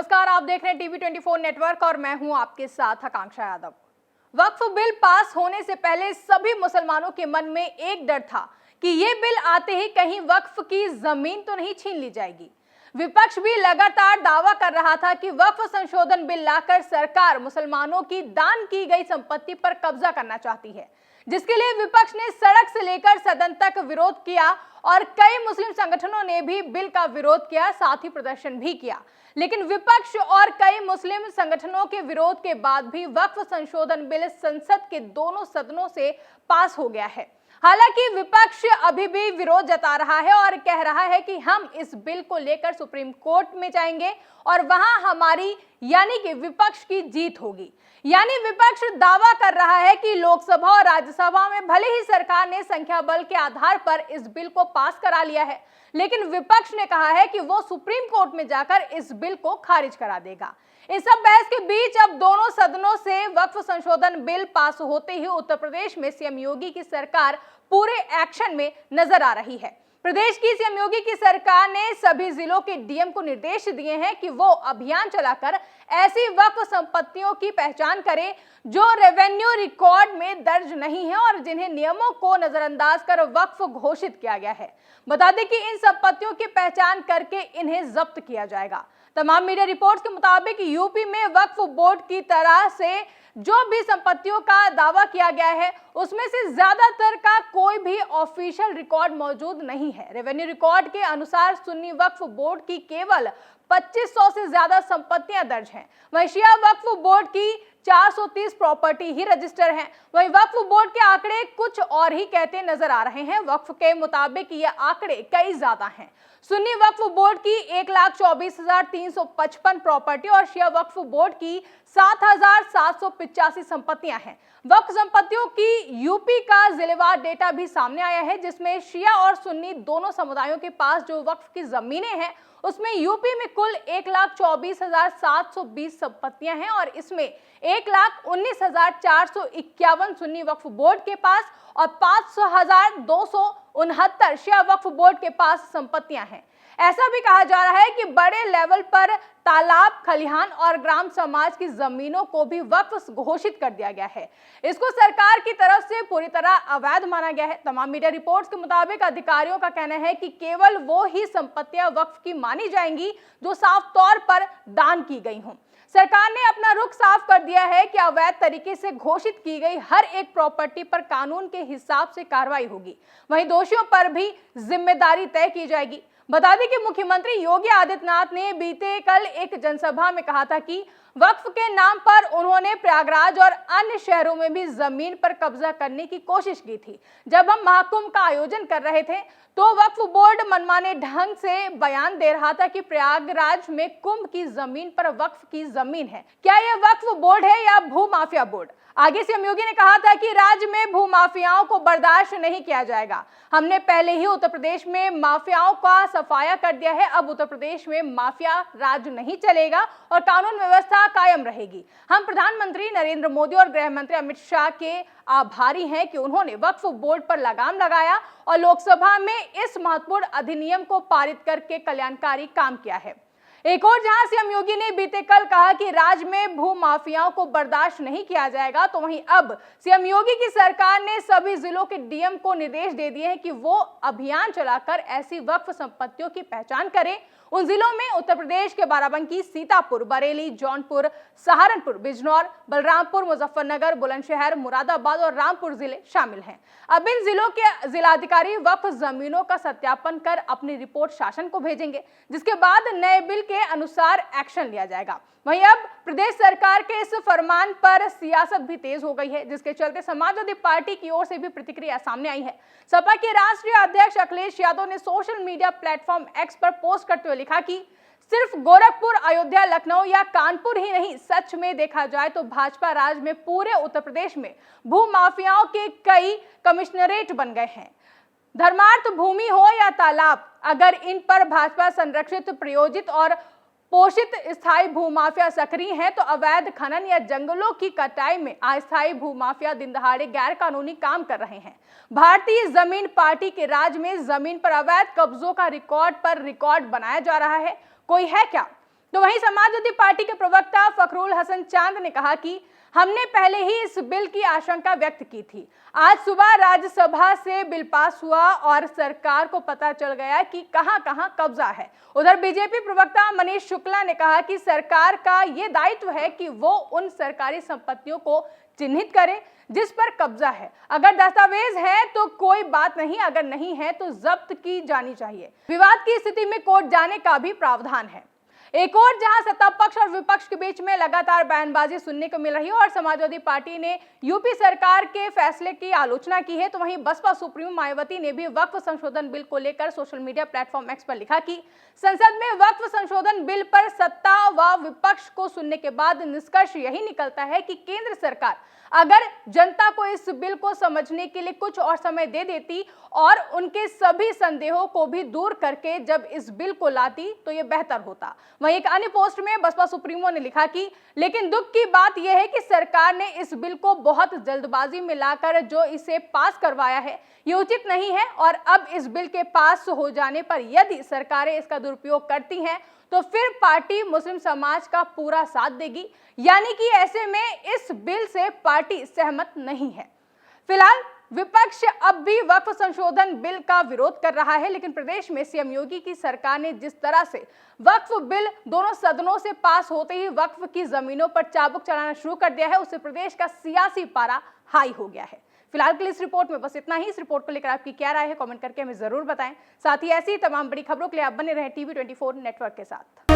नमस्कार, आप देख रहे हैं टीवी 24 नेटवर्क और मैं हूं आपके साथ आकांक्षा यादव। वक्फ बिल पास होने से पहले सभी मुसलमानों के मन में एक डर था कि ये बिल आते ही कहीं वक्फ की जमीन तो नहीं छीन ली जाएगी। विपक्ष भी लगातार दावा कर रहा था कि वक्फ संशोधन बिल लाकर सरकार मुसलमानों की दान की गई संपत्ति पर कब्जा करना चाहती है, जिसके लिए विपक्ष ने सड़क से लेकर सदन तक विरोध किया और कई मुस्लिम संगठनों ने भी बिल का विरोध किया, साथ ही प्रदर्शन भी किया। लेकिन विपक्ष और कई मुस्लिम संगठनों के विरोध के बाद भी वक्फ संशोधन बिल संसद के दोनों सदनों से पास हो गया है। हालांकि विपक्ष अभी भी विरोध जता रहा है और कह रहा है कि हम इस बिल को लेकर सुप्रीम कोर्ट में जाएंगे और वहां हमारी यानी कि विपक्ष की जीत होगी। यानी विपक्ष दावा कर रहा है कि लोकसभा और राज्यसभा में भले ही सरकार ने संख्या बल के आधार पर इस बिल को पास करा लिया है, लेकिन विपक्ष ने कहा है कि वो सुप्रीम कोर्ट में जाकर इस बिल को खारिज करा देगा। इस सब बहस के बीच अब दोनों सदनों से वक्फ संशोधन बिल पास होते ही उत्तर प्रदेश में सीएम योगी की सरकार पूरे एक्शन में नजर आ रही है। प्रदेश की सीएम योगी की सरकार ने सभी जिलों के डीएम को निर्देश दिए हैं कि वो अभियान चलाकर ऐसी वक्फ संपत्तियों की पहचान करें जो रेवेन्यू रिकॉर्ड में दर्ज नहीं है और जिन्हें नियमों को नजरअंदाज कर वक्फ घोषित किया गया है। बता दें कि इन संपत्तियों की पहचान करके इन्हें जब्त किया जाएगा। तमाम मीडिया रिपोर्ट्स के मुताबिक यूपी में वक्फ बोर्ड की तरह से जो भी संपत्तियों का दावा किया गया है उसमें से ज्यादातर का कोई भी ऑफिशियल रिकॉर्ड मौजूद नहीं है। रेवेन्यू रिकॉर्ड के अनुसार सुन्नी वक्फ बोर्ड की केवल 2500 से ज्यादा संपत्तियां दर्ज हैं। वहीं शिया वक्फ बोर्ड की 430 प्रॉपर्टी ही रजिस्टर हैं। वहीं वक्फ बोर्ड के आंकड़े कुछ और ही कहते नजर आ रहे हैं। वक्फ के मुताबिक ये आंकड़े कई ज्यादा हैं। सुन्नी वक्फ बोर्ड की 1,24,355 प्रॉपर्टी और शिया वक्फ बोर्ड की 7,785 संपत्तियां हैं। वक्फ संपत्तियों की यूपी का जिलेवार डेटा भी सामने आया है, जिसमें शिया और सुन्नी दोनों समुदायों के पास जो वक्फ की जमीनें हैं उसमें यूपी में कुल 1,24,720 संपत्तियां हैं और इसमें 1,19,451 सुन्नी वक्फ बोर्ड के पास और 500,269 शिया वक्फ बोर्ड के पास संपत्तियां हैं। ऐसा भी कहा जा रहा है कि बड़े लेवल पर तालाब, खलिहान और ग्राम समाज की जमीनों को भी वक्फ घोषित कर दिया गया है। इसको सरकार की तरफ से पूरी तरह अवैध माना गया है। तमाम मीडिया रिपोर्ट्स के मुताबिक अधिकारियों का कहना है कि केवल वो ही संपत्तियां वक्फ की मानी जाएंगी जो साफ तौर पर दान की गई हों। सरकार ने अपना रुख साफ कर दिया है कि अवैध तरीके से घोषित की गई हर एक प्रॉपर्टी पर कानून के हिसाब से कार्रवाई होगी। वहीं दोषियों पर भी जिम्मेदारी तय की जाएगी। बता दें कि मुख्यमंत्री योगी आदित्यनाथ ने बीते कल एक जनसभा में कहा था कि वक्फ के नाम पर उन्होंने प्रयागराज और अन्य शहरों में भी जमीन पर कब्जा करने की कोशिश की थी। जब हम महाकुंभ का आयोजन कर रहे थे तो वक्फ बोर्ड मनमाने ढंग से बयान दे रहा था कि प्रयागराज में कुंभ की जमीन पर वक्फ की जमीन है। क्या यह वक्फ बोर्ड है या भू माफिया बोर्ड? आगे सीएम योगी ने कहा था कि राज्य में भू माफियाओं को बर्दाश्त नहीं किया जाएगा। हमने पहले ही उत्तर प्रदेश में माफियाओं का सफाया कर दिया है। अब उत्तर प्रदेश में माफिया राज नहीं चलेगा और कानून व्यवस्था कायम रहेगी। हम प्रधानमंत्री नरेंद्र मोदी और गृह मंत्री अमित शाह के आभारी हैं कि उन्होंने वक्फ बोर्ड पर लगाम लगाया और लोकसभा में इस महत्वपूर्ण अधिनियम को पारित करके कल्याणकारी काम किया है। एक और जहां सीएम योगी ने बीते कल कहा कि राज्य में भू माफियाओं को बर्दाश्त नहीं किया जाएगा, तो वहीं अब सीएम योगी की सरकार ने सभी जिलों के डीएम को निर्देश दे दिए हैं कि वो अभियान चलाकर ऐसी वक्फ संपत्तियों की पहचान करें। उन जिलों में उत्तर प्रदेश के बाराबंकी, सीतापुर, बरेली, जौनपुर, सहारनपुर, बिजनौर, बलरामपुर, मुजफ्फरनगर, बुलंदशहर, मुरादाबाद और रामपुर जिले शामिल हैं। अब इन जिलों के जिलाधिकारी वक्फ जमीनों का सत्यापन कर अपनी रिपोर्ट शासन को भेजेंगे, जिसके बाद नए बिल के अनुसार एक्शन लिया जाएगा। वहीं अब प्रदेश सरकार के इस फरमान पर सियासत भी तेज हो गई है, जिसके चलते समाजवादी पार्टी की ओर से भी प्रतिक्रिया सामने आई है। सपा के राष्ट्रीय अध्यक्ष अखिलेश यादव ने सोशल मीडिया प्लेटफॉर्म एक्स पर पोस्ट करते हुए लिखा कि सिर्फ गोरखपुर, अयोध्या, लखनऊ या कानपुर ही नहीं, सच में देखा जाए तो भाजपा राज में पूरे उत्तर प्रदेश में भू माफियाओं के कई कमिश्नरेट बन गए हैं। धर्मार्थ भूमि हो या तालाब, अगर इन पर भाजपा संरक्षित, प्रायोजित और पोषित स्थायी भूमाफिया सक्रिय हैं तो अवैध खनन या जंगलों की कटाई में अस्थायी भूमाफिया दिन दहाड़े गैर कानूनी काम कर रहे हैं। भारतीय जमीन पार्टी के राज में जमीन पर अवैध कब्जों का रिकॉर्ड पर रिकॉर्ड बनाया जा रहा है। कोई है क्या तो वहीं समाजवादी पार्टी के प्रवक्ता फखरुल हसन चांद ने कहा कि हमने पहले ही इस बिल की आशंका व्यक्त की थी। आज सुबह राज्यसभा से बिल पास हुआ और सरकार को पता चल गया कि कहां-कहां कब्जा है। उधर बीजेपी प्रवक्ता मनीष शुक्ला ने कहा कि सरकार का ये दायित्व है कि वो उन सरकारी संपत्तियों को चिन्हित करे जिस पर कब्जा है। अगर दस्तावेज है तो कोई बात नहीं, अगर नहीं है तो जब्त की जानी चाहिए। विवाद की स्थिति में कोर्ट जाने का भी प्रावधान है। एक और जहां सत्ता पक्ष और विपक्ष के बीच में लगातार बयानबाजी सुनने को मिल रही है और समाजवादी पार्टी ने यूपी सरकार के फैसले की आलोचना की है, तो वहीं बसपा सुप्रीमो मायावती ने भी वक्फ संशोधन बिल को लेकर सोशल मीडिया प्लेटफॉर्म एक्स पर लिखा कि संसद में वक्फ संशोधन बिल पर सत्ता व विपक्ष को सुनने के बाद निष्कर्ष यही निकलता है कि केंद्र सरकार अगर जनता को इस बिल को समझने के लिए कुछ और समय दे देती और उनके सभी संदेहों को भी दूर करके जब इस बिल को लाती तो ये बेहतर होता। वहीं एक अन्य पोस्ट में बसपा सुप्रीमो ने लिखा कि लेकिन दुख की बात यह है कि सरकार ने इस बिल को बहुत जल्दबाजी में लाकर जो इसे पास करवाया है ये उचित नहीं है और अब इस बिल के पास हो जाने पर यदि सरकारें इसका दुरुपयोग करती हैं तो फिर पार्टी मुस्लिम समाज का पूरा साथ देगी, यानी कि ऐसे में इस बिल से पार्टी सहमत नहीं है। फिलहाल विपक्ष अब भी वक्फ संशोधन बिल का विरोध कर रहा है, लेकिन प्रदेश में सीएम योगी की सरकार ने जिस तरह से वक्फ बिल दोनों सदनों से पास होते ही वक्फ की जमीनों पर चाबुक चलाना शुरू कर दिया है, उससे प्रदेश का सियासी पारा हाई हो गया है। फिलहाल के लिए इस रिपोर्ट में बस इतना ही। इस रिपोर्ट को लेकर आपकी क्या राय है कमेंट करके हमें जरूर बताएं। साथ ही ऐसी तमाम बड़ी खबरों के लिए आप बने रहें टीवी 24 नेटवर्क के साथ।